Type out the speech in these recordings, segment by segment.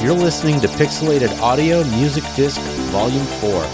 You're listening to Pixelated Audio Music Disc Volume 4.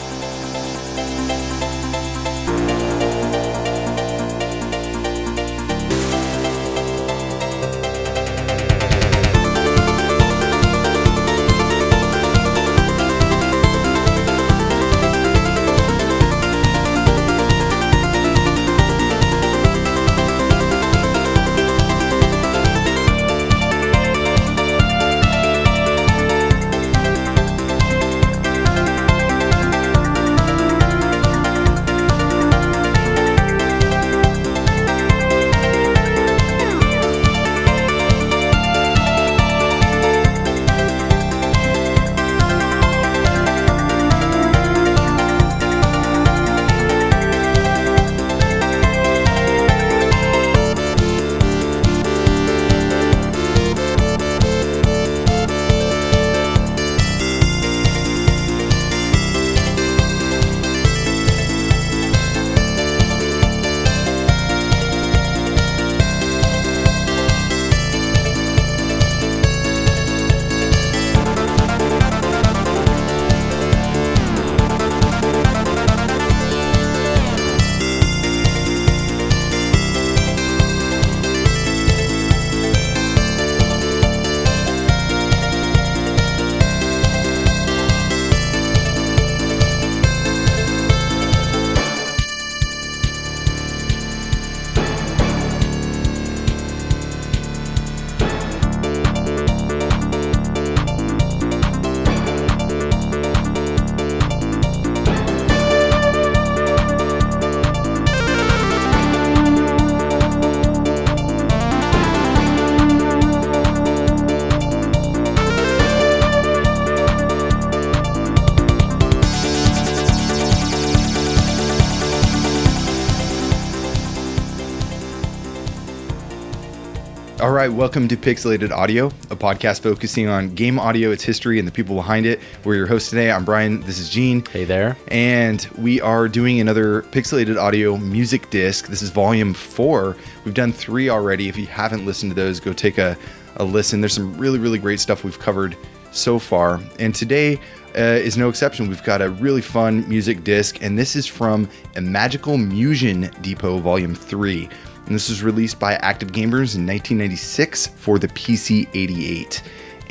All right, welcome to Pixelated Audio, a podcast focusing on game audio, its history, and the people behind it. We're your hosts today. I'm Brian. This is Gene. Hey there. And we are doing another Pixelated Audio music disc. This is Volume 4. We've done 3 already. If you haven't listened to those, go take a listen. There's some really, really great stuff we've covered so far. And today is no exception. We've got a really fun music disc, and this is from Imagical Musion Depot, Volume 3. And this was released by Active Gamers in 1996 for the PC-88.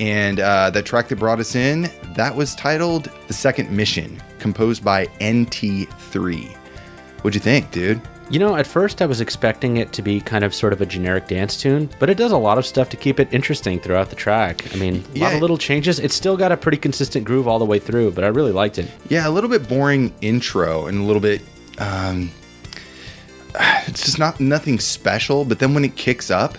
And the track that brought us in, that was titled The Second Mission, composed by NT3. What'd you think, dude? You know, at first I was expecting it to be kind of sort of a generic dance tune, but it does a lot of stuff to keep it interesting throughout the track. I mean, a lot of little changes. It's still got a pretty consistent groove all the way through, but I really liked it. Yeah, a little bit boring intro and a little bit... it's just nothing special, but then when it kicks up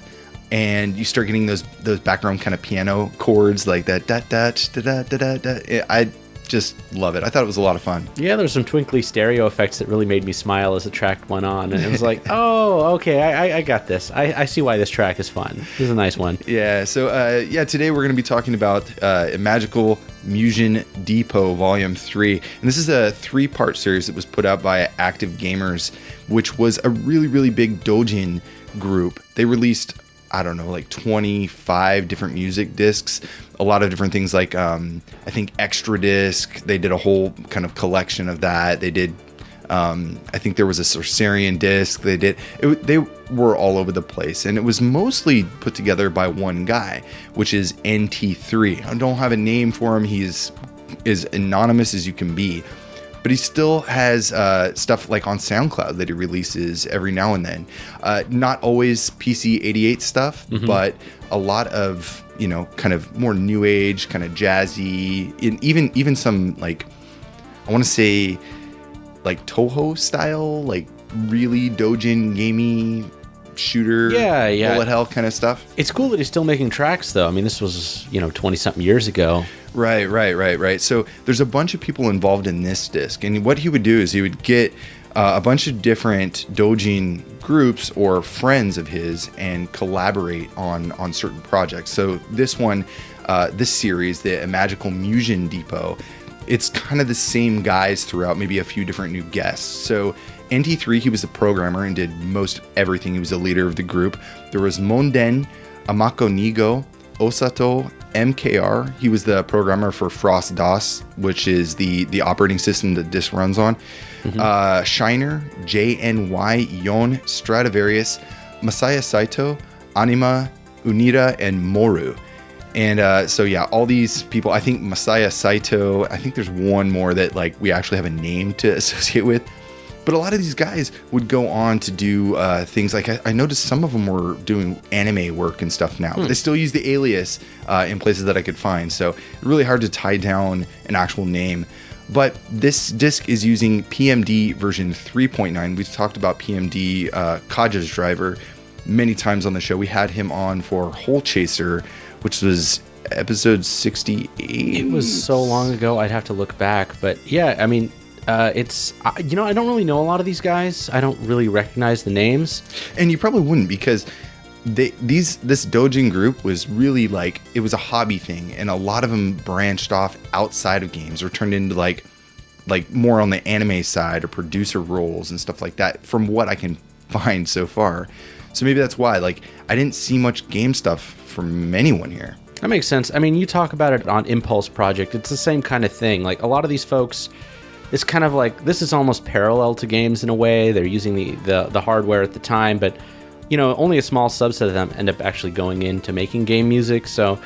and you start getting those background kind of piano chords like that da da da da da da, I just love it. I thought it was a lot of fun. Yeah, there's some twinkly stereo effects that really made me smile as the track went on, and it was like, oh, okay, I got this. I see why this track is fun. This is a nice one. Yeah. So today we're going to be talking about Imagical Musion Depot Volume 3. And this is a 3-part series that was put out by Active Gamers, which was a really, really big doujin group. They released, I don't know, like 25 different music discs, a lot of different things like, I think Extra Disc, they did a whole kind of collection of that. They did, I think there was a Sorcerian disc. They were all over the place, and it was mostly put together by one guy, which is NT3. I don't have a name for him. He's as anonymous as you can be, but he still has stuff like on SoundCloud that he releases every now and then. Not always PC-88 stuff, but a lot of, you know, kind of more new age, kind of jazzy, and even some, like, I want to say like Toho style, like really doujin gamey shooter, bullet hell kind of stuff. It's cool that he's still making tracks, though. I mean, this was, 20-something years ago. Right. So there's a bunch of people involved in this disc, and what he would do is he would get a bunch of different doujin groups or friends of his and collaborate on certain projects. So this one, this series, the Imagical Musion Depot, it's kind of the same guys throughout, maybe a few different new guests. So NT3, he was the programmer and did most everything. He was the leader of the group. There was Monden, Amakko, OSATOH, MKR. He was the programmer for Frost DOS, which is the operating system that this runs on. SHYNER, JNY Yon, Stradivarius, Masaya Saito, Anima, Unira, and MORU. And so yeah, all these people, I think Masaya Saito, I think there's one more that like we actually have a name to associate with. But a lot of these guys would go on to do things like, I noticed some of them were doing anime work and stuff now. But they still use the alias in places that I could find. So really hard to tie down an actual name. But this disc is using PMD version 3.9. We've talked about PMD, KAJA's driver, many times on the show. We had him on for Hole Chaser, which was episode 68. It was so long ago, I'd have to look back. But yeah, I mean, it's, you know, I don't really know a lot of these guys. I don't really recognize the names. And you probably wouldn't, because this doujin group was really like, it was a hobby thing, and a lot of them branched off outside of games or turned into like more on the anime side or producer roles and stuff like that, from what I can find so far. So maybe that's why, like, I didn't see much game stuff from anyone here. That makes sense. I mean, you talk about it on Impulse Project. It's the same kind of thing. Like, a lot of these folks, it's kind of like, this is almost parallel to games in a way. They're using the hardware at the time, but, you know, only a small subset of them end up actually going into making game music. So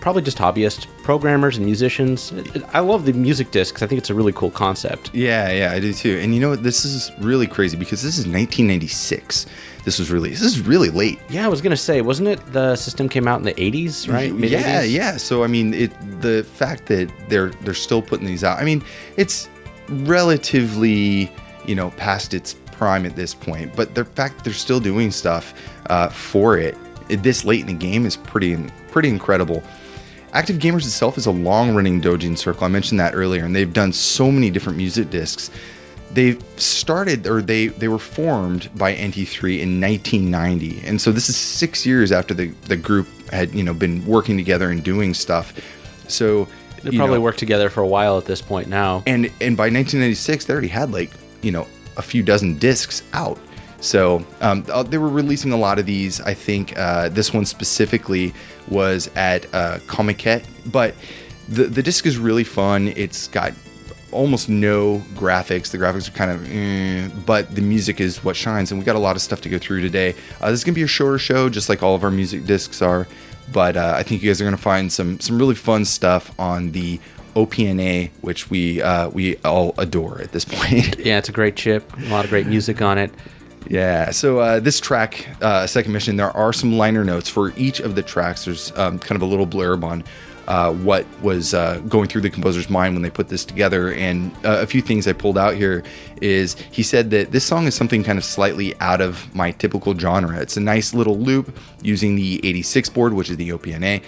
probably just hobbyist programmers and musicians. I love the music discs. I think it's a really cool concept. Yeah, I do too. And you know what? This is really crazy because this is 1996. This was released. This is really late. Yeah, I was gonna say, wasn't it the system came out in the 80s, right? Mid-80s? Yeah. So I mean, the fact that they're still putting these out. I mean, it's relatively, you know, past its prime at this point, but the fact that they're still doing stuff for it this late in the game is pretty incredible. Active Gamers itself is a long-running doujin circle. I mentioned that earlier, and they've done so many different music discs. They started, or they were formed by NT3 in 1990, and so this is 6 years after the group had, you know, been working together and doing stuff. So they probably worked together for a while at this point now. And by 1996, they already had, like, you know, a few dozen discs out. So they were releasing a lot of these. I think this one specifically was at Comiket, but the disc is really fun. It's got almost no graphics. The graphics are kind of but the music is what shines, and we got a lot of stuff to go through today. This is gonna be a shorter show, just like all of our music discs are, but I think you guys are gonna find some really fun stuff on the OPNA, which we all adore at this point. Yeah, it's a great chip. A lot of great music on it. Yeah, so this track, Second Mission, there are some liner notes for each of the tracks. There's kind of a little blurb on what was going through the composer's mind when they put this together. And a few things I pulled out here is he said that this song is something kind of slightly out of my typical genre. It's a nice little loop using the 86 board, which is the OPNA.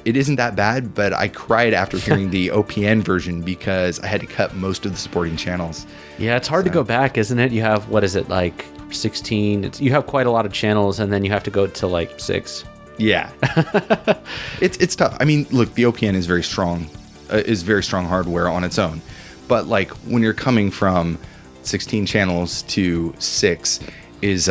It isn't that bad, but I cried after hearing the OPN version because I had to cut most of the supporting channels. Yeah, it's hard to go back, isn't it? You have, what is it, like 16? You have quite a lot of channels, and then you have to go to like 6. Yeah. It's tough. I mean, look, the OPN is very strong hardware on its own. But like when you're coming from 16 channels to 6 is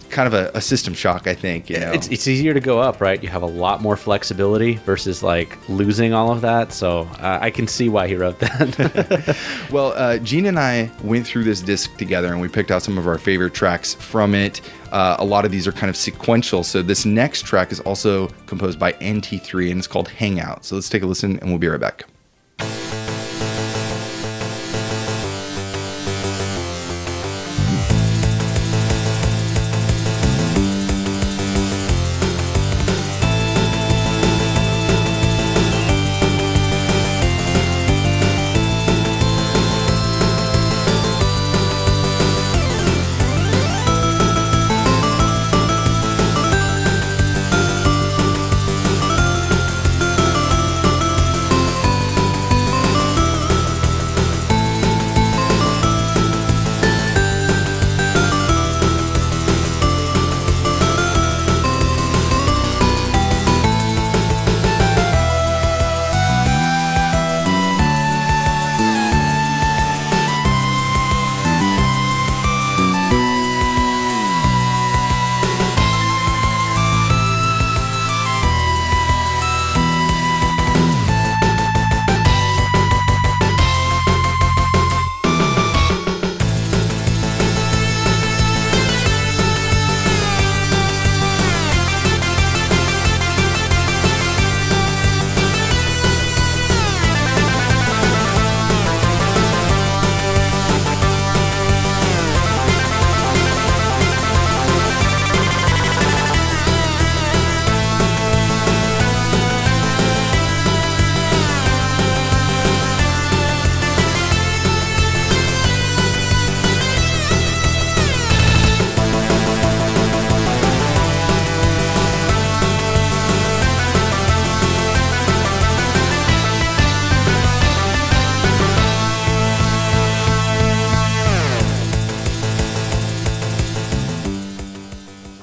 kind of a system shock, I think. You know? It's easier to go up, right? You have a lot more flexibility versus like losing all of that. So I can see why he wrote that. Well, Gene and I went through this disc together, and we picked out some of our favorite tracks from it. A lot of these are kind of sequential. So this next track is also composed by NT3, and it's called Hangout. So let's take a listen, and we'll be right back.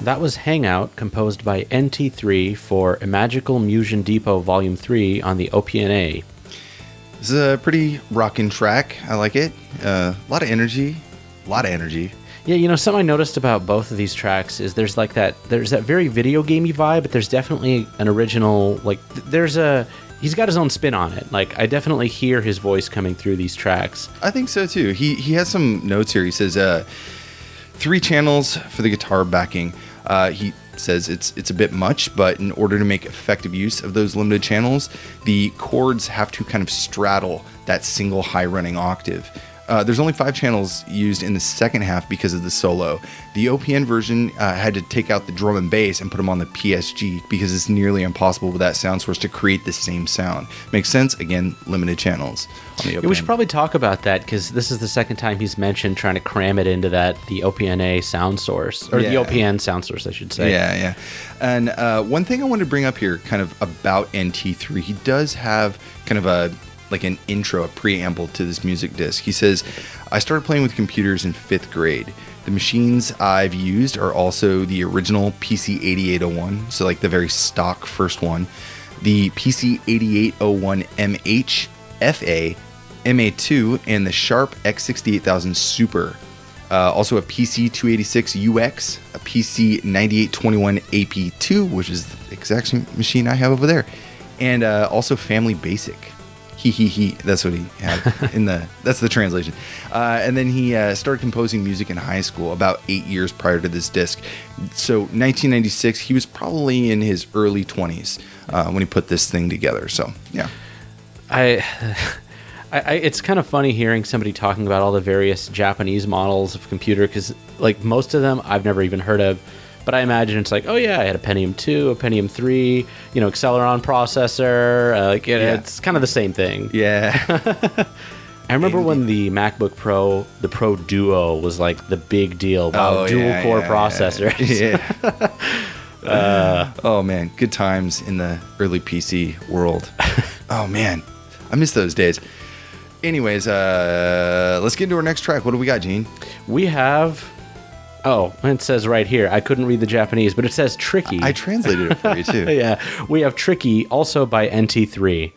That was Hangout, composed by NT3 for Imagical Musion Depot Volume 3 on the OPNA. This is a pretty rockin' track. I like it. A lot of energy. Yeah, something I noticed about both of these tracks is there's that very video gamey vibe, but there's definitely an original, he's got his own spin on it. Like, I definitely hear his voice coming through these tracks. I think so too. He has some notes here. He says 3 channels for the guitar backing. He says it's a bit much, but in order to make effective use of those limited channels, the chords have to kind of straddle that single high running octave. There's only 5 channels used in the second half because of the solo. The OPN version had to take out the drum and bass and put them on the PSG because it's nearly impossible with that sound source to create the same sound. Makes sense? Again, limited channels on the OPN. Yeah, we should probably talk about that because this is the second time he's mentioned trying to cram it into the OPNA sound source, or the OPN sound source, I should say. Yeah. And one thing I wanted to bring up here kind of about NT3, he does have kind of an intro, a preamble to this music disc. He says, I started playing with computers in 5th grade. The machines I've used are also the original PC8801, so like the very stock first one, the PC8801MH, FA, MA2, and the Sharp X68000 Super. Also a PC286UX, a PC9821AP2, which is the exact same machine I have over there, and also Family Basic. He. That's what he had that's the translation. And then he started composing music in high school about 8 years prior to this disc. So 1996, he was probably in his early 20s when he put this thing together. So yeah. It's kind of funny hearing somebody talking about all the various Japanese models of computer, because like most of them I've never even heard of. But I imagine it's like, oh yeah, I had a Pentium 2, a Pentium 3, Acceleron processor. It's kind of the same thing. Yeah. I remember when the MacBook Pro, the Pro Duo, was like the big deal about dual core processors. Yeah. Oh man, good times in the early PC world. Oh man, I miss those days. Anyways, let's get into our next track. What do we got, Gene? We have... Oh, it says right here. I couldn't read the Japanese, but it says Tricky. I translated it for you, too. Yeah. We have Tricky, also by NT3.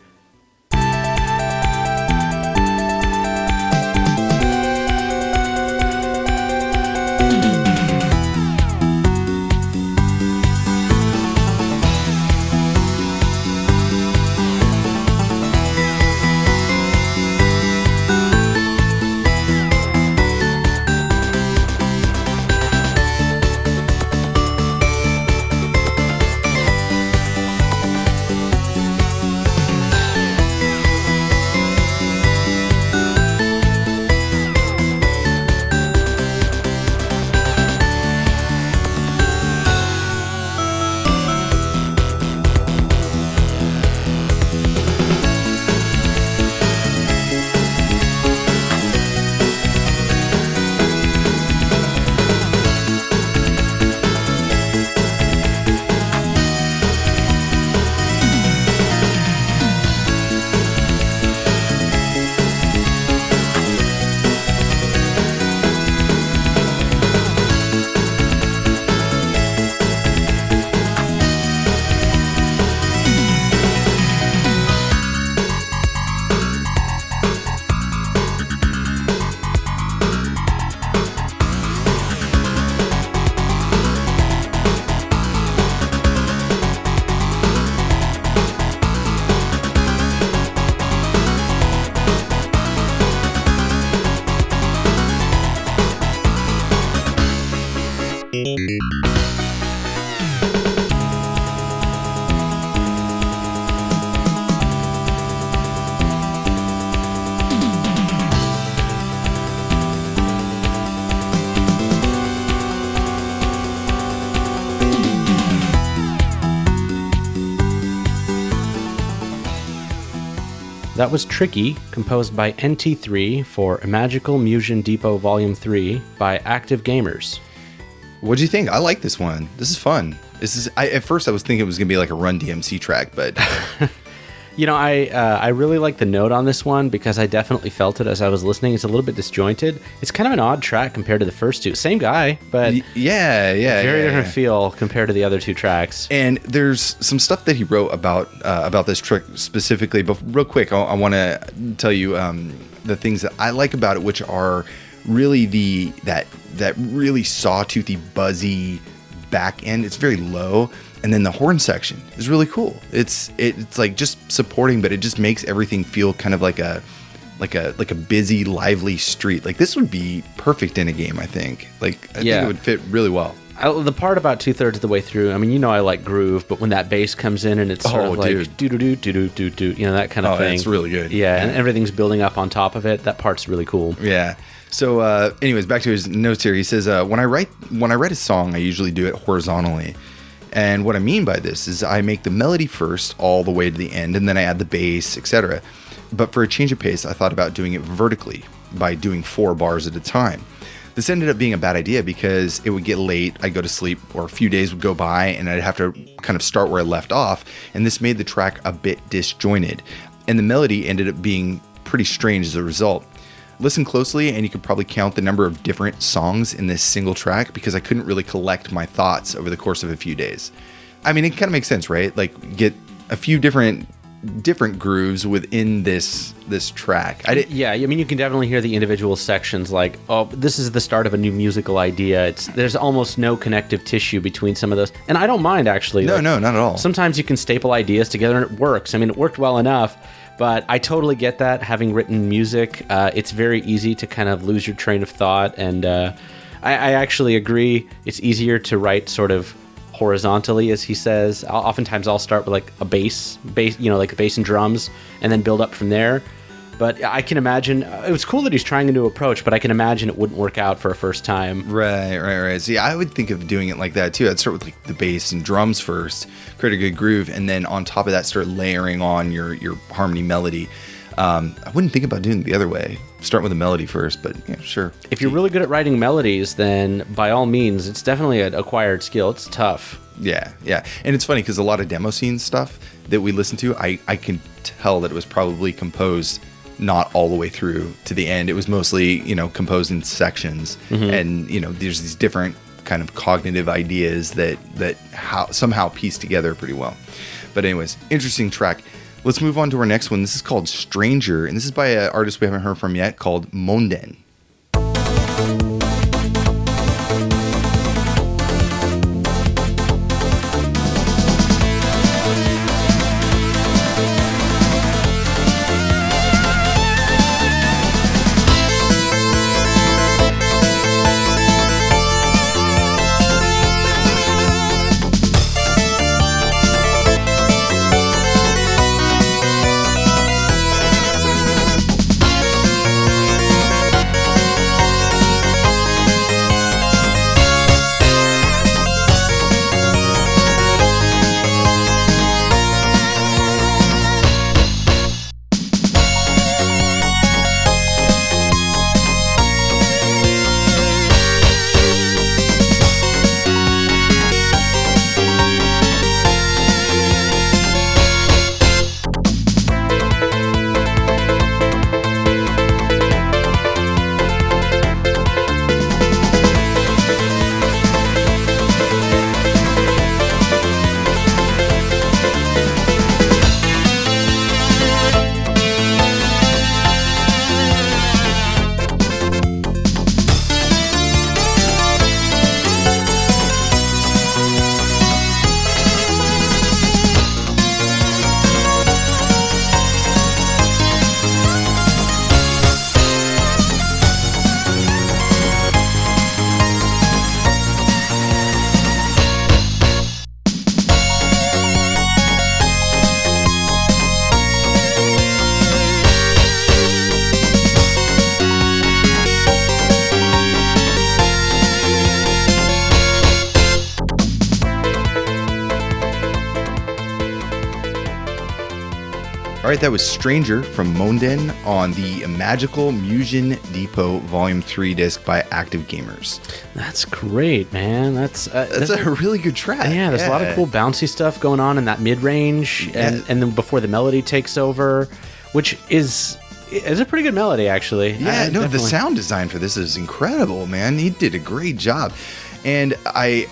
That was Tricky, composed by NT3 for Imagical Musion Depot Volume 3 by Active Gamers. What'd you think? I like this one. This is fun. At first I was thinking it was going to be like a Run DMC track, but... I really like the note on this one because I definitely felt it as I was listening. It's a little bit disjointed. It's kind of an odd track compared to the first two. Same guy, but very different feel compared to the other two tracks. And there's some stuff that he wrote about this track specifically. But real quick, I want to tell you the things that I like about it, which are really that really sawtoothy, buzzy back end. It's very low. And then the horn section is really cool. It's like just supporting, but it just makes everything feel kind of like a busy, lively street. Like this would be perfect in a game, I think. I think it would fit really well. The part about 2/3 of the way through, I mean, I like groove, but when that bass comes in and it's sort of like do-do-do-do-do-do, that kind of thing. It's really good. Yeah, and everything's building up on top of it. That part's really cool. Yeah. So anyways, back to his notes here. He says, when I write a song, I usually do it horizontally. And what I mean by this is I make the melody first all the way to the end, and then I add the bass, etc. But for a change of pace, I thought about doing it vertically by doing 4 bars at a time. This ended up being a bad idea because it would get late, I'd go to sleep, or a few days would go by, and I'd have to kind of start where I left off, and this made the track a bit disjointed. And the melody ended up being pretty strange as a result. Listen closely and you could probably count the number of different songs in this single track because I couldn't really collect my thoughts over the course of a few days. I mean, it kind of makes sense, right? Like get a few different grooves within this track. I mean, you can definitely hear the individual sections like, oh, this is the start of a new musical idea. There's almost no connective tissue between some of those. And I don't mind, actually. No, not at all. Sometimes you can staple ideas together and it works. I mean, it worked well enough. But I totally get that. Having written music, it's very easy to kind of lose your train of thought. And I actually agree. It's easier to write sort of horizontally, as he says. Oftentimes I'll start with like a bass, like bass and drums, and then build up from there. But I can imagine, it was cool that he's trying a new approach, but I can imagine it wouldn't work out for a first time. Right. See, I would think of doing it like that too. I'd start with like the bass and drums first, create a good groove, and then on top of that, start layering on your harmony melody. I wouldn't think about doing it the other way. Start with the melody first, but yeah, sure. If you're really good at writing melodies, then by all means, it's definitely an acquired skill. It's tough. Yeah. And it's funny because a lot of demo scene stuff that we listen to, I can tell that it was probably composed not all the way through to the end. It was mostly, composed in sections. Mm-hmm. And, there's these different kind of cognitive ideas that somehow piece together pretty well. But anyways, interesting track. Let's move on to our next one. This is called Stranger, and this is by an artist we haven't heard from yet called Monden. All right, that was Stranger from Monden on the Imagical Musion Depot Volume 3 disc by Active Gamers. That's great, man. That's a really good track. Yeah, there's a lot of cool bouncy stuff going on in that mid-range, and then before the melody takes over, which is a pretty good melody, actually. Yeah, the sound design for this is incredible, man. He did a great job. And I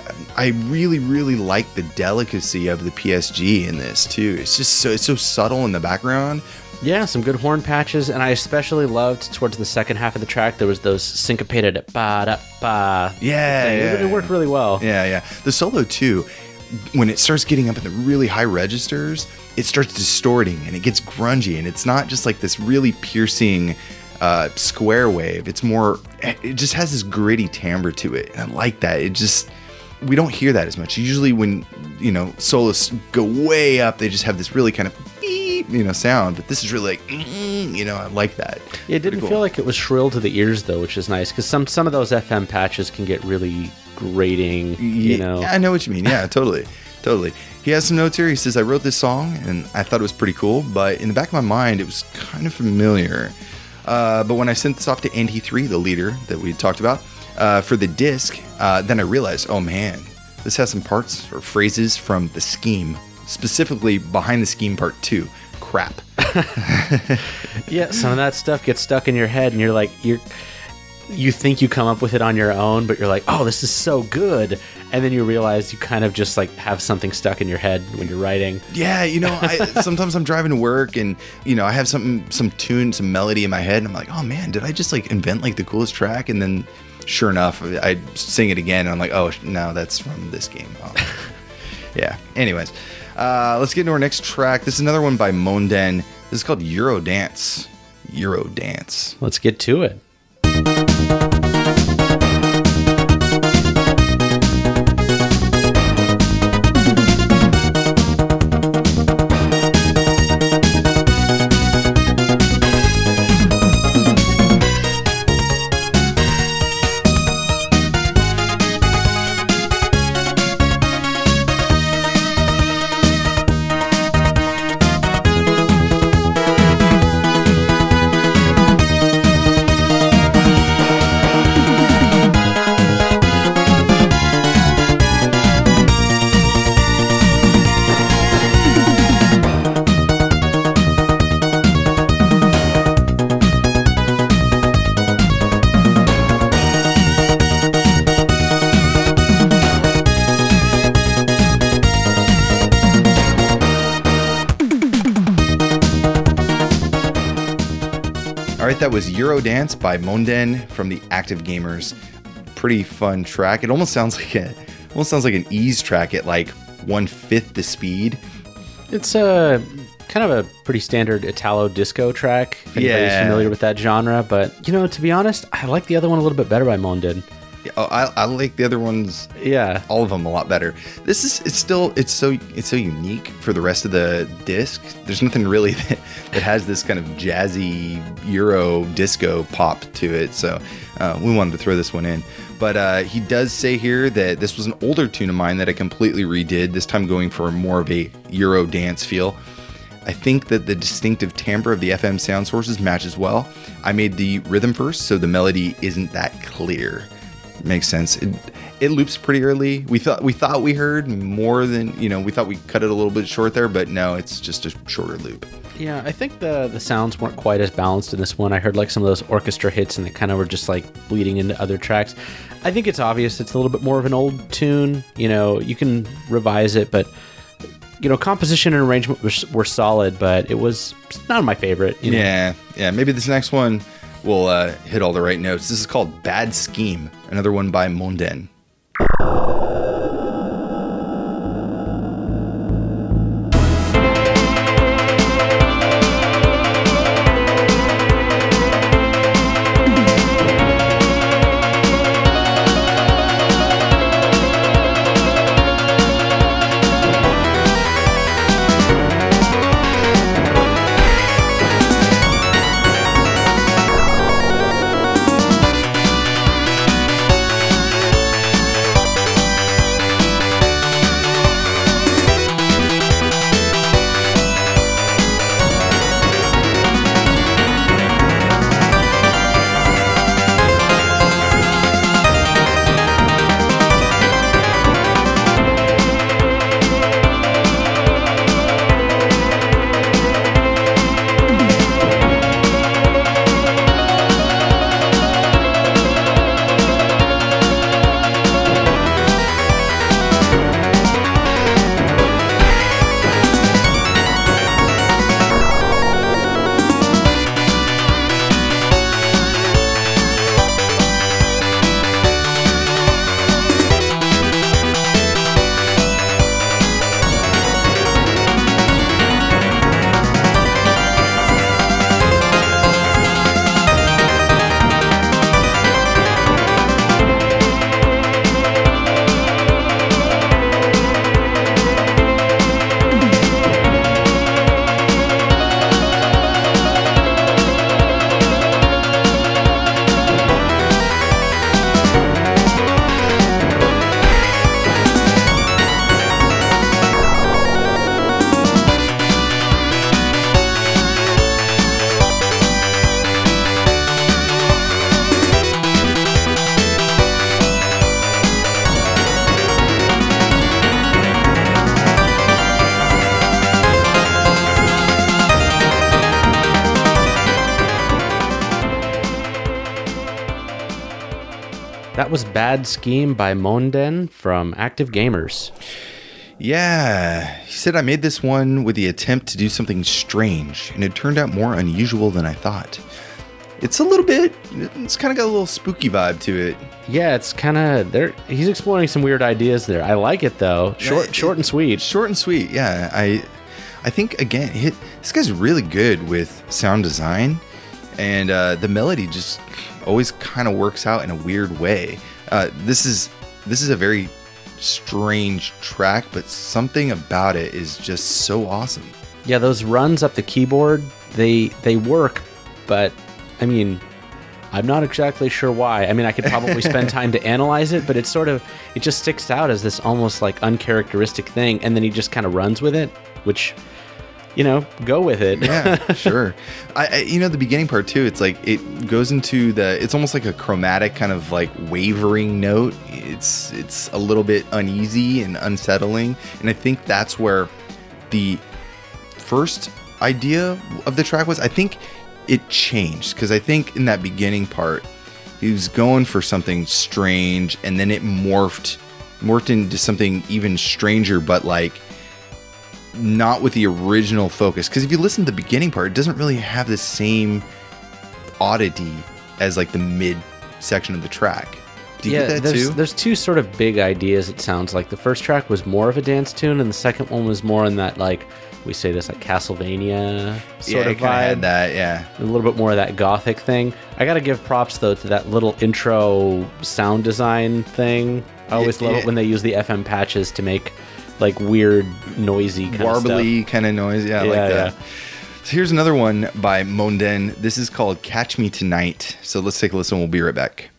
really, really like the delicacy of the PSG in this too. It's just it's so subtle in the background. Yeah, some good horn patches, and I especially loved towards the second half of the track, there was those syncopated ba-da-ba. Yeah. It worked really well. Yeah. The solo too, when it starts getting up in the really high registers, it starts distorting and it gets grungy, and it's not just like this really piercing square wave. It just has this gritty timbre to it, and I like that. We don't hear that as much. Usually when, soloists go way up, they just have this really kind of beep, sound, but this is really like, I like that. It didn't feel like it was shrill to the ears though, which is nice, because some of those FM patches can get really grating, Yeah, I know what you mean. Yeah, totally. He has some notes here. He says, I wrote this song and I thought it was pretty cool, but in the back of my mind, it was kind of familiar. But when I sent this off to NT3, the leader that we talked about, for the disc, then I realized, oh man, this has some parts or phrases from the Scheme, specifically Behind the Scheme Part 2. Crap. Yeah, some of that stuff gets stuck in your head, and you think you come up with it on your own, but you're like, oh, this is so good. And then you realize you kind of just like have something stuck in your head when you're writing. Yeah, sometimes I'm driving to work and, I have some tune, some melody in my head, and I'm like, oh man, did I just like invent like the coolest track? And then sure enough, I sing it again and I'm like, oh, no, that's from this game. Oh. Yeah. Anyways, let's get into our next track. This is another one by Monden. This is called Eurodance. Let's get to it. That was Eurodance by Monden from the Active Gamers. Pretty fun track. It almost sounds like an ease track at like 1/5 the speed. It's kind of a pretty standard Italo disco track, if anybody's familiar with that genre. But to be honest, I like the other one a little bit better by Monden. Oh, I like the other ones. Yeah, all of them a lot better. This is it's so unique for the rest of the disc. There's nothing really that has this kind of jazzy Euro disco pop to it. So we wanted to throw this one in. But he does say here that this was an older tune of mine that I completely redid. This time going for more of a Euro dance feel. I think that the distinctive timbre of the FM sound sources matches well. I made the rhythm first, so the melody isn't that clear. Makes sense. It loops pretty early. We thought we heard more than, we thought we cut it a little bit short there, but no, it's just a shorter loop. Yeah, I think the sounds weren't quite as balanced in this one. I heard like some of those orchestra hits and they kind of were just like bleeding into other tracks. I think it's obvious it's a little bit more of an old tune. You can revise it, but composition and arrangement were solid, but it was not my favorite. Yeah. Maybe this next one will hit all the right notes. This is called Bad Scheme, another one by Monden. That was Bad Scheme by Monden from Active Gamers. Yeah, he said, I made this one with the attempt to do something strange, and it turned out more unusual than I thought. It's kind of got a little spooky vibe to it. Yeah, it's kind of, he's exploring some weird ideas there. I like it, though. Short and sweet. Short and sweet, yeah. I think, again, this guy's really good with sound design, and the melody just always kind of works out in a weird way. This is a very strange track, but something about it is just so awesome. Yeah, those runs up the keyboard, they work, but I mean, I'm not exactly sure why. I mean, I could probably spend time to analyze it, but it just sticks out as this almost like uncharacteristic thing, and then he just kind of runs with it, which, go with it. Yeah, sure. The beginning part too, it's like it goes into it's almost like a chromatic kind of like wavering note. It's a little bit uneasy and unsettling, and I think that's where the first idea of the track was. I think it changed, because I think in that beginning part he was going for something strange, and then it morphed into something even stranger, but like not with the original focus. Because if you listen to the beginning part, it doesn't really have the same oddity as like the mid section of the track. Do you get that too? There's two sort of big ideas, it sounds like. The first track was more of a dance tune, and the second one was more in that, like, we say this, like Castlevania sort of vibe. Had that, yeah. A little bit more of that gothic thing. I gotta give props, though, to that little intro sound design thing. I always love it when they use the FM patches to make like weird, noisy kind warbly kind of noise. Yeah, I like that. Yeah. So here's another one by Monden. This is called Catch Me Tonight. So let's take a listen. We'll be right back.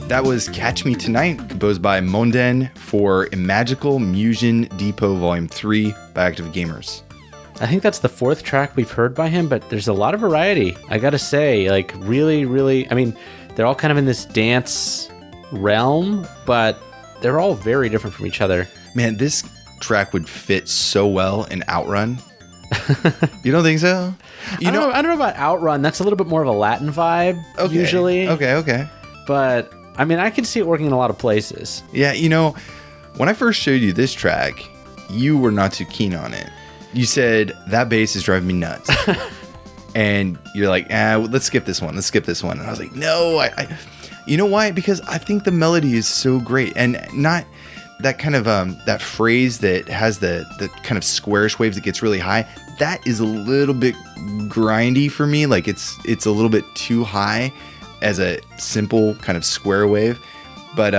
That was Catch Me Tonight, composed by Monden for Imagical Musion Depot Volume 3 by Active Gamers. I think that's the fourth track we've heard by him, but there's a lot of variety. I gotta say, like, really, I mean, they're all kind of in this dance realm, but they're all very different from each other. Man, this track would fit so well in Outrun. You don't think so? I don't know about Outrun. That's a little bit more of a Latin vibe, usually. Okay. But, I mean, I can see it working in a lot of places. Yeah, when I first showed you this track, you were not too keen on it. You said, that bass is driving me nuts. And you're like, let's skip this one. And I was like, no, You know why? Because I think the melody is so great, and not that kind of that phrase that has the kind of squarish waves that gets really high. That is a little bit grindy for me. Like it's a little bit too high as a simple kind of square wave. But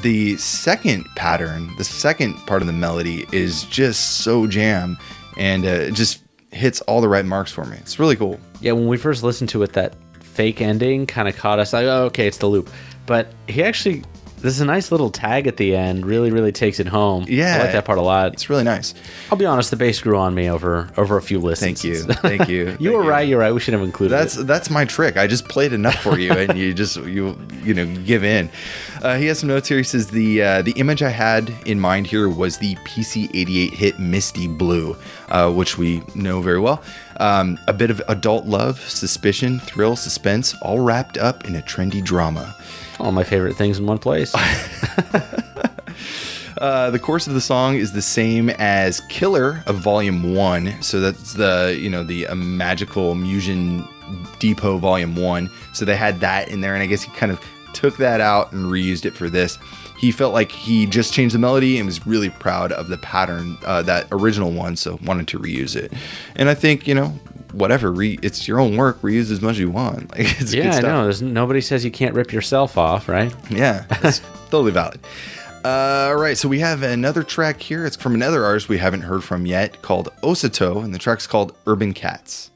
the second pattern, the second part of the melody is just so jam, and it just hits all the right marks for me. It's really cool. Yeah, when we first listened to it, that fake ending kind of caught us. Like, oh, okay, it's the loop. But he actually, there's a nice little tag at the end. Really, really takes it home. Yeah, I like that part a lot. It's really nice. I'll be honest, the bass grew on me over a few listens. Thank you. You were right. You're right. We should have included it. That's my trick. I just played enough for you, and you give in. He has some notes here. He says the image I had in mind here was the PC-88 hit Misty Blue, which we know very well. A bit of adult love, suspicion, thrill, suspense, all wrapped up in a trendy drama. All my favorite things in one place. The chorus of the song is the same as Killer of Volume 1. So that's the Imagical Musion Depot Volume 1. So they had that in there, and I guess he kind of took that out and reused it for this. He felt like he just changed the melody and was really proud of the pattern, that original one, so wanted to reuse it. And I think, whatever, it's your own work, reuse as much as you want. Like, it's good stuff. I know. Nobody says you can't rip yourself off, right? Yeah, it's totally valid. All right, so we have another track here. It's from another artist we haven't heard from yet called OSATOH, and the track's called Urban Cats.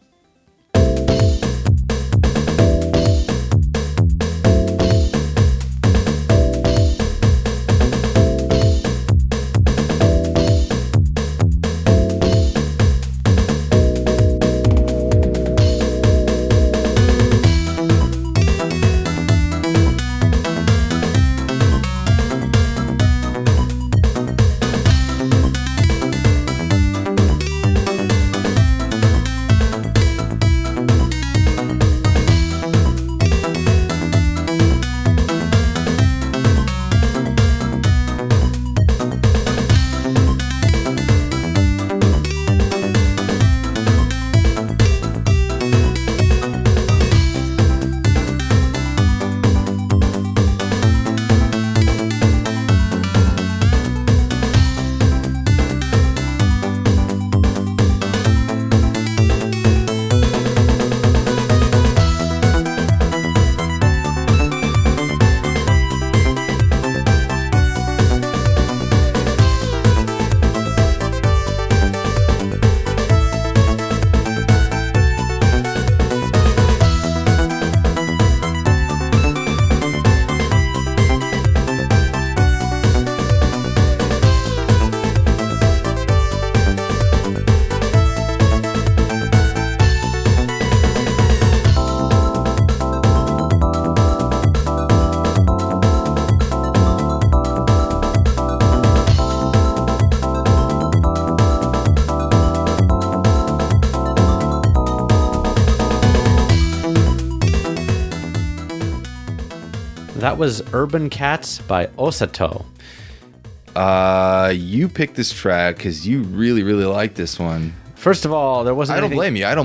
That was Urban Cats by OSATOH. You picked this track because you really, really like this one. First of all, there wasn't. I don't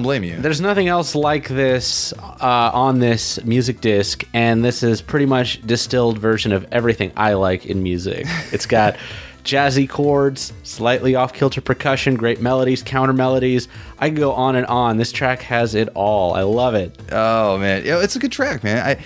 blame you. There's nothing else like this on this music disc, and this is pretty much distilled version of everything I like in music. It's got jazzy chords, slightly off-kilter percussion, great melodies, counter melodies. I can go on and on. This track has it all. I love it. Oh man, it's a good track, man. I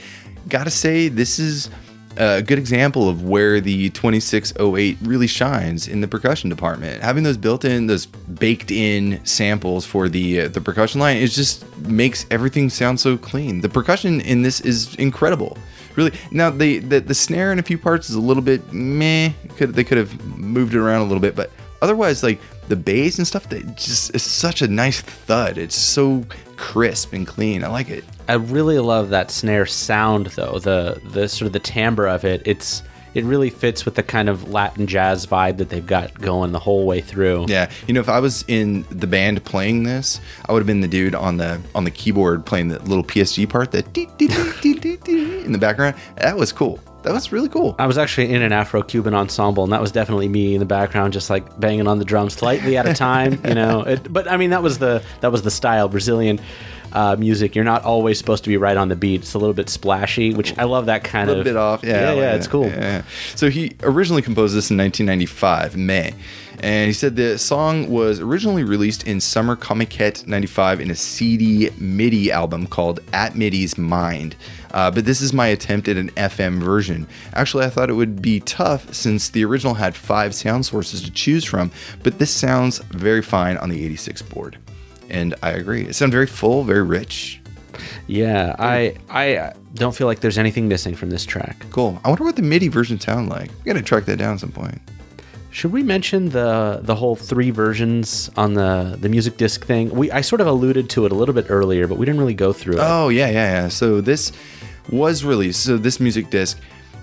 gotta say, this is a good example of where the 2608 really shines in the percussion department. Having those baked-in samples for the percussion line, it just makes everything sound so clean. The percussion in this is incredible, really. Now the snare in a few parts is a little bit meh. They could have moved it around a little bit, but otherwise, like the bass and stuff, that just is such a nice thud. It's so crisp and clean. I like it. I really love that snare sound, though. The sort of the timbre of it. It really fits with the kind of Latin jazz vibe that they've got going the whole way through. Yeah, if I was in the band playing this, I would have been the dude on the keyboard playing the little PSG part, that in the background. That was cool. That was really cool. I was actually in an Afro-Cuban ensemble, and that was definitely me in the background, just like banging on the drums slightly at a time, But I mean, that was the style, Brazilian. music, you're not always supposed to be right on the beat. It's a little bit splashy, which I love that kind of... A little bit off. Yeah, it's cool. Yeah. So he originally composed this in 1995, May. And he said the song was originally released in Summer Comiket 95 in a CD MIDI album called At MIDI's Mind. But this is my attempt at an FM version. Actually, I thought it would be tough since the original had 5 sound sources to choose from, but this sounds very fine on the 86 board. And I agree. It sounds very full, very rich. Yeah, I don't feel like there's anything missing from this track. Cool. I wonder what the MIDI version sound like. We gotta track that down at some point. Should we mention the whole 3 versions on the music disc thing? I sort of alluded to it a little bit earlier, but we didn't really go through it. Oh, yeah. So this was released. So this music disc,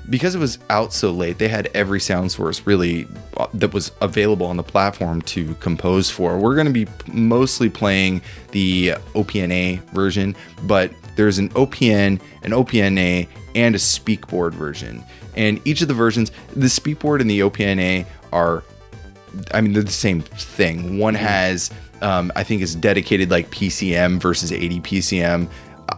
because it was out so late, they had every sound source really that was available on the platform to compose for. We're going to be mostly playing the OPNA version, but there's an OPN, an OPNA, and a speakboard version. And each of the versions, the speakboard and the OPNA they're the same thing. One has, I think, is dedicated like PCM versus 80 PCM.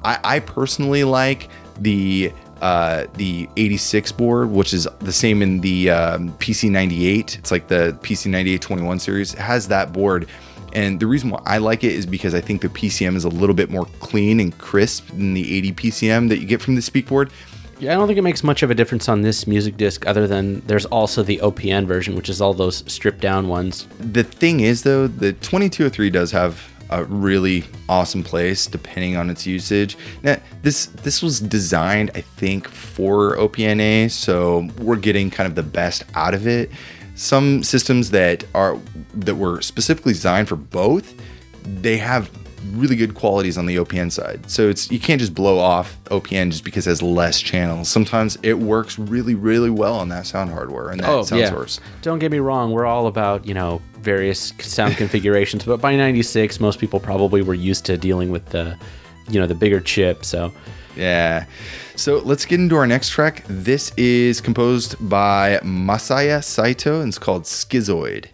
I personally like the 86 board, which is the same in the PC98. It's like the PC9821 series. It has that board. And the reason why I like it is because I think the PCM is a little bit more clean and crisp than the 80 PCM that you get from the speakboard. Yeah, I don't think it makes much of a difference on this music disc other than there's also the OPN version, which is all those stripped down ones. The thing is, though, the 2203 does have a really awesome place depending on its usage. Now, this was designed, I think, for OPNA, so we're getting kind of the best out of it. Some systems that were specifically designed for both, they have really good qualities on the OPN side. So you can't just blow off OPN just because it has less channels. Sometimes it works really, really well on that sound hardware and that sound source. Don't get me wrong, we're all about, various sound configurations, but by 96, most people probably were used to dealing with the bigger chip, so... Yeah. So let's get into our next track. This is composed by Masaya Saito, and it's called Schizoid.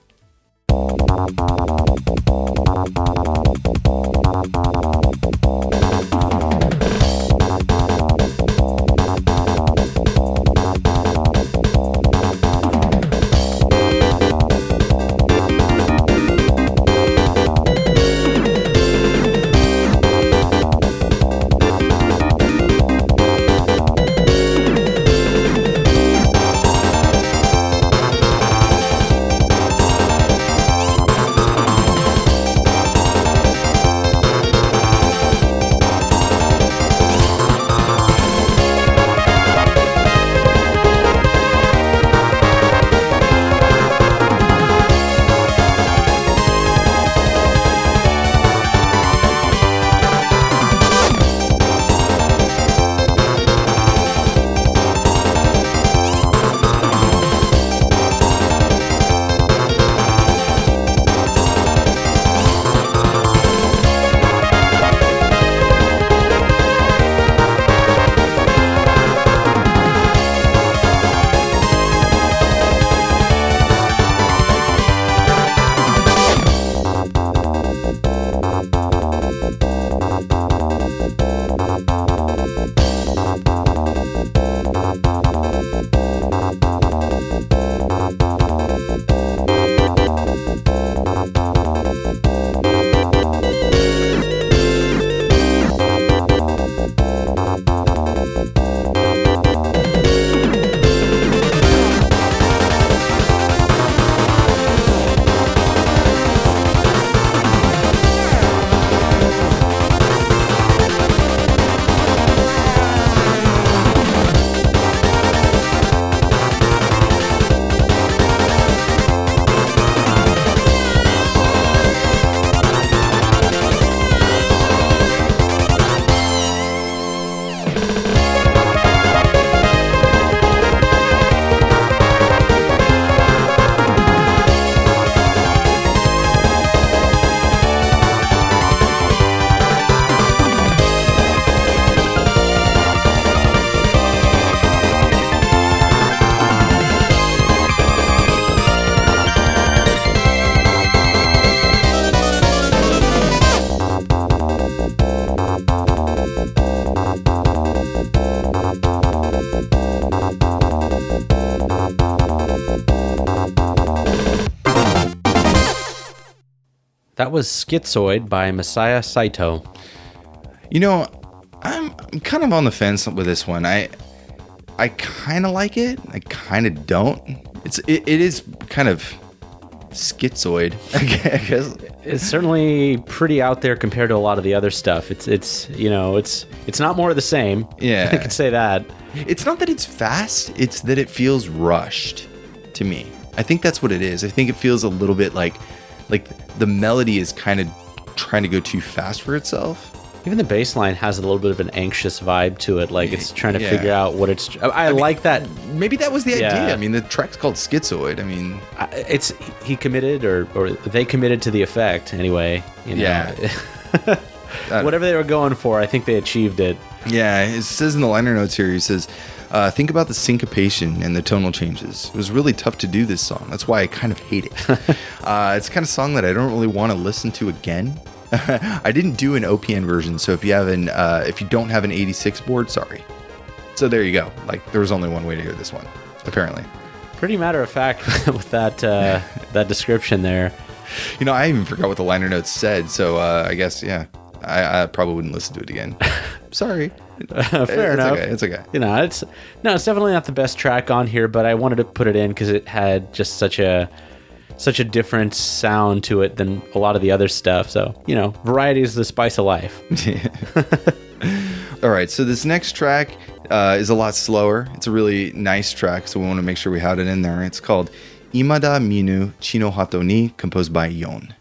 was Schizoid by Masaya Saito. You know, I'm kind of on the fence with this one. I kind of like it. I kind of don't. It is kind of schizoid, I guess. It's certainly pretty out there compared to a lot of the other stuff. It's not more of the same. Yeah. I could say that. It's not that it's fast, it's that it feels rushed to me. I think that's what it is. I think it feels a little bit like the melody is kind of trying to go too fast for itself. Even the bass line has a little bit of an anxious vibe to it, like it's trying to figure out what it's... I mean, like that. Maybe that was the idea. I mean, the track's called Schizoid. I mean... He committed, or they committed to the effect, anyway. You know? Yeah. Whatever they were going for, I think they achieved it. Yeah, it says in the liner notes here, he says, think about the syncopation and the tonal changes. It was really tough to do this song. That's why I kind of hate it. It's the kind of song that I don't really want to listen to again. I didn't do an OPN version, so if you don't have an 86 board, sorry. So there you go. Like, there was only one way to hear this one, apparently. Pretty matter of fact with that that description there. You know, I even forgot what the liner notes said, so I guess, yeah, I probably wouldn't listen to it again. Sorry. Fair enough. Okay. It's okay. You know, it's definitely not the best track on here, but I wanted to put it in because it had just such a different sound to it than a lot of the other stuff. So, you know, variety is the spice of life. All right, so this next track is a lot slower. It's a really nice track, so we want to make sure we had it in there. It's called Imada Minu Chinohate ni, composed by Yon.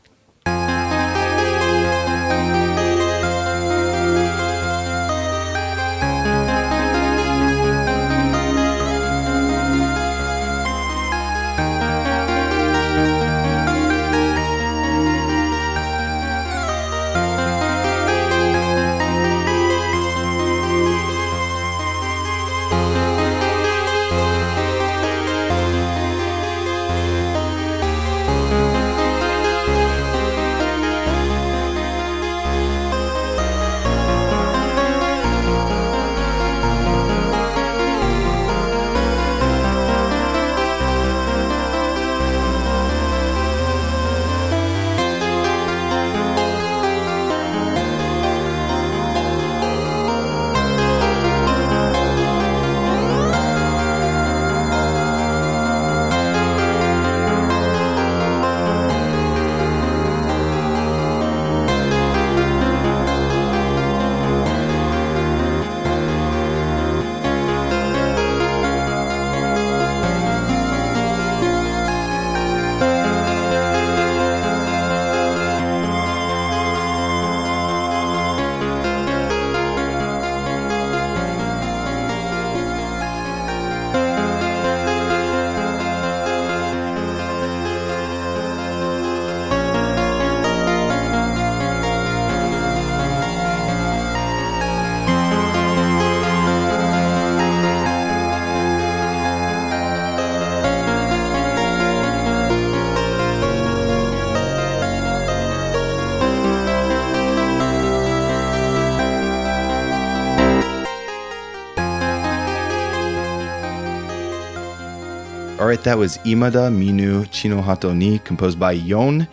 All right, that was Imada Minu Chinohate ni, composed by Yon.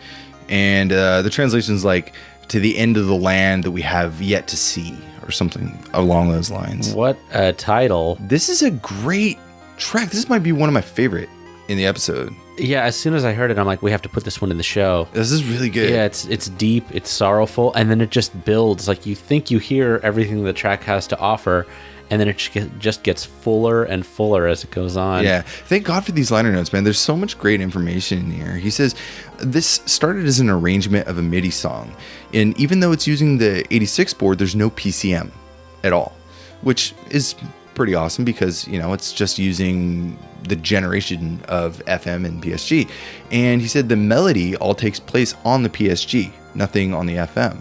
And the translation is like, to the end of the land that we have yet to see, or something along those lines. What a title. This is a great track. This might be one of my favorite in the episode. Yeah, as soon as I heard it, I'm like, we have to put this one in the show. This is really good. Yeah, it's deep, it's sorrowful, and then it just builds. Like, you think you hear everything the track has to offer, and then it just gets fuller and fuller as it goes on. Yeah. Thank God for these liner notes, man. There's so much great information in here. He says, this started as an arrangement of a MIDI song. And even though it's using the 86 board, there's no PCM at all, which is pretty awesome because, you know, it's just using the generation of FM and PSG. And he said the melody all takes place on the PSG, nothing on the FM.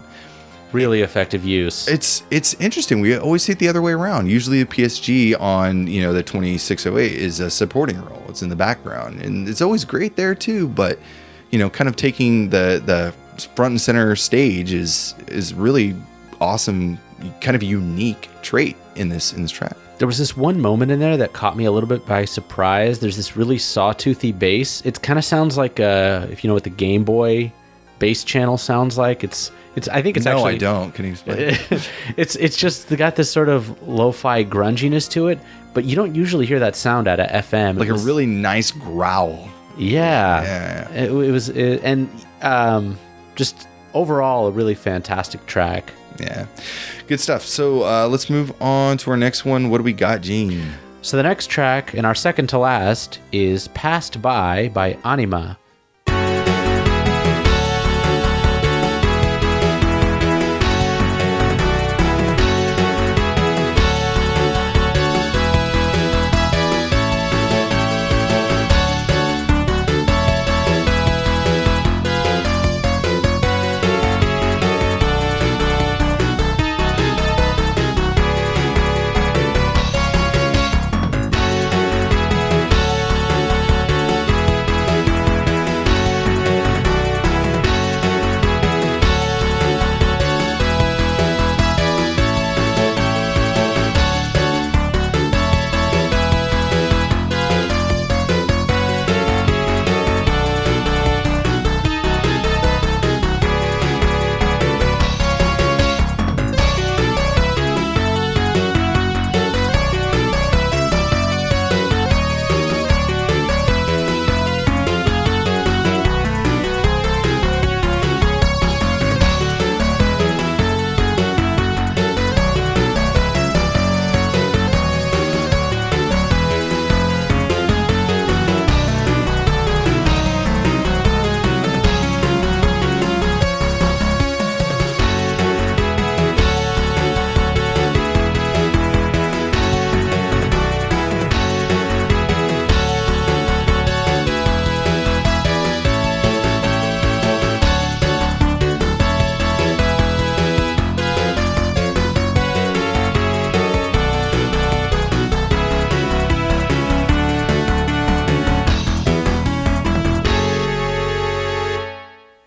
Really effective use. It's interesting. We always see it the other way around. Usually the PSG on, you know, the 2608 is a supporting role. It's in the background, and it's always great there too. But, you know, kind of taking the front and center stage is really awesome, kind of unique trait in this track. There was this one moment in there that caught me a little bit by surprise. There's this really sawtoothy bass. It kind of sounds like if you know what the Game Boy bass channel sounds like. I think it's no, actually... I don't. Can you explain? It's just got this sort of lo-fi grunginess to it, but you don't usually hear that sound out of FM. Like a really nice growl. Yeah. It was just overall a really fantastic track. Yeah. Good stuff. So let's move on to our next one. What do we got, Gene? So the next track, and our second to last, is Passed by Anima.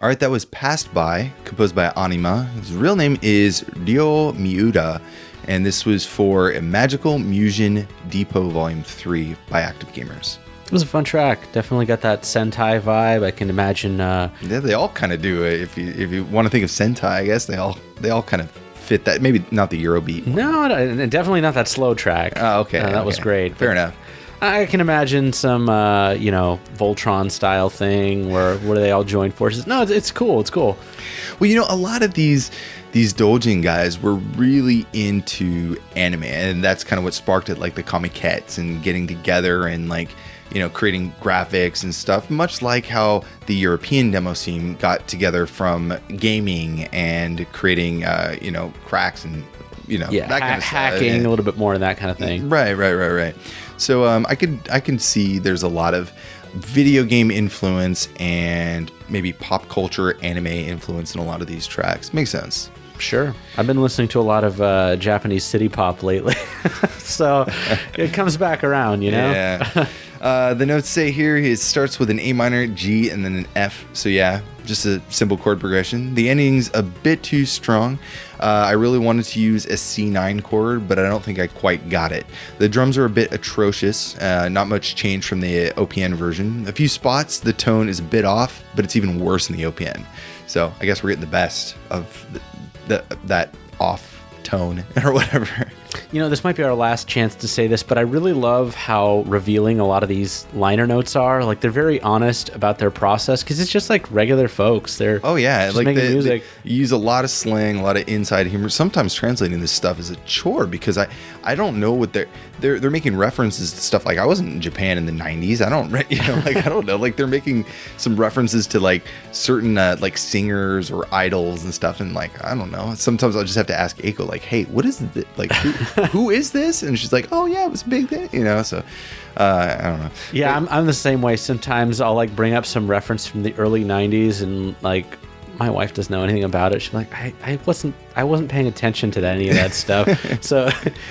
All right, that was Passed By, composed by Anima. His real name is Ryo Miura, and this was for Imagical Musion Depot Volume 3 by Active Gamers. It was a fun track. Definitely got that Sentai vibe. I can imagine. Yeah, they all kind of do it. If you want to think of Sentai, I guess they all kind of fit that. Maybe not the Eurobeat. No, definitely not that slow track. Oh, okay. That was great. Fair enough. I can imagine some, Voltron style thing where they all join forces. No, it's cool. It's cool. Well, a lot of these doujin guys were really into anime, and that's kind of what sparked it, like the comiquettes and getting together and creating graphics and stuff, much like how the European demo scene got together from gaming and creating, cracks and, that kind of stuff. Hacking a little bit more and that kind of thing. Right. So I can see there's a lot of video game influence and maybe pop culture anime influence in a lot of these tracks. Makes sense. Sure. I've been listening to a lot of Japanese city pop lately. So it comes back around, Yeah. The notes say here it starts with an A minor, G, and then an F. So yeah, just a simple chord progression. The ending's a bit too strong. I really wanted to use a C9 chord, but I don't think I quite got it. The drums are a bit atrocious. Not much change from the OPN version. A few spots, the tone is a bit off, but it's even worse in the OPN. So I guess we're getting the best of that off tone or whatever. This might be our last chance to say this, but I really love how revealing a lot of these liner notes are. Like, they're very honest about their process, because it's just like regular folks. They're just making music. They use a lot of slang, a lot of inside humor. Sometimes translating this stuff is a chore, because I don't know what they're making references to stuff. Like, I wasn't in Japan in the 90s. I don't know. Like, they're making some references to like certain singers or idols and stuff, and like, I don't know. Sometimes I'll just have to ask Eiko, like, hey, what is this? Like, who is this? And she's like, oh yeah, it was a big thing, so I don't know. Yeah, I'm the same way. Sometimes I'll like bring up some reference from the early 90s, and like my wife doesn't know anything about it. She's like, I wasn't paying attention to any of that stuff. So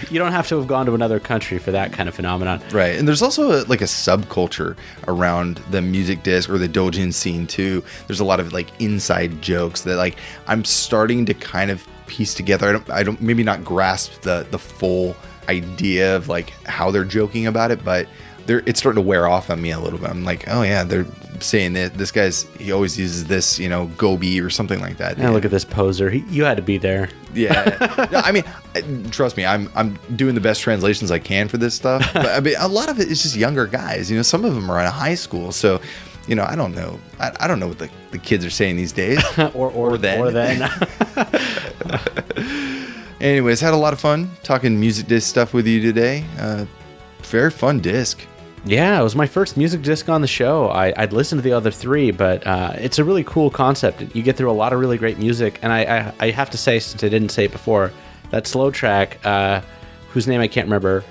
you don't have to have gone to another country for that kind of phenomenon. Right. And there's also a subculture around the music disc or the doujin scene too. There's a lot of inside jokes that I'm starting to kind of piece together. I don't maybe not grasp the full idea of how they're joking about it, but it's starting to wear off on me a little bit. I'm like, oh yeah, saying that he always uses this, gobi or something like that. And look at this poser. You had to be there. Yeah. No, I mean, trust me, I'm doing the best translations I can for this stuff. But I mean, a lot of it is just younger guys. Some of them are in high school, so I don't know. I don't know what the kids are saying these days. or then. Anyways, had a lot of fun talking music disc stuff with you today. Very fun disc. Yeah, it was my first music disc on the show. I'd listened to the other three, but it's a really cool concept. You get through a lot of really great music, and I have to say, since I didn't say it before, that slow track, whose name I can't remember,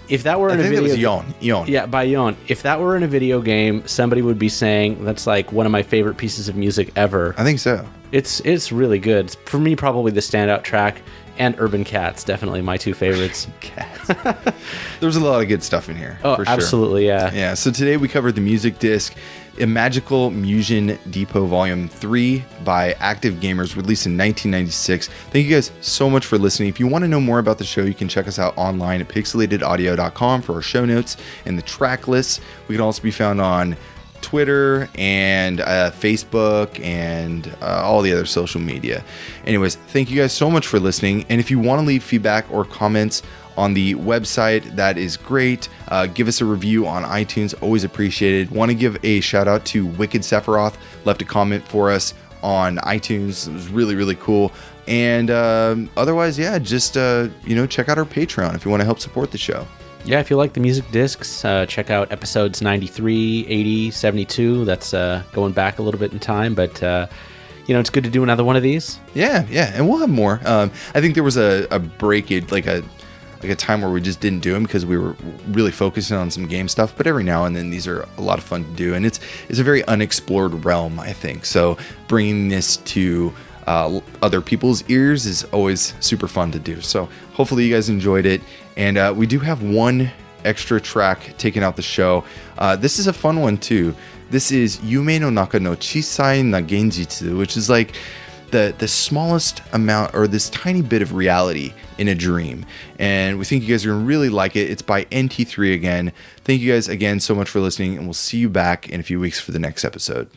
if that were in a video... I think it was Yon. Yeah, by Yon. If that were in a video game, somebody would be saying that's like one of my favorite pieces of music ever. I think so. It's really good. It's, for me, probably the standout track, and Urban Cats, definitely my two favorites. Cats. There's a lot of good stuff in here. Oh, for sure. Absolutely, yeah. Yeah, so today we covered the music disc Imagical Musion Depot Volume 3 by Active Gamers, released in 1996. Thank you guys so much for listening. If you want to know more about the show, you can check us out online at pixelatedaudio.com for our show notes and the track lists. We can also be found on Twitter and Facebook and all the other social media. Anyways, thank you guys so much for listening. And if you want to leave feedback or comments on the website, that is great. Give us a review on iTunes, always appreciated. Want to give a shout out to Wicked Sephiroth, left a comment for us on iTunes. It was really, really cool. And otherwise, yeah, just check out our Patreon if you want to help support the show. Yeah, if you like the music discs, check out episodes 93, 80, 72. That's going back a little bit in time, but it's good to do another one of these. Yeah, and we'll have more. I think there was a breakage, like a time where we just didn't do them because we were really focusing on some game stuff. But every now and then, these are a lot of fun to do, and it's a very unexplored realm, I think. So bringing this to other people's ears is always super fun to do. So hopefully you guys enjoyed it. And we do have one extra track taken out the show. This is a fun one too. This is Yume no Naka no Chisai na Genjitsu, which is like the smallest amount, or this tiny bit of reality in a dream. And we think you guys are going to really like it. It's by NT3 again. Thank you guys again so much for listening, and we'll see you back in a few weeks for the next episode.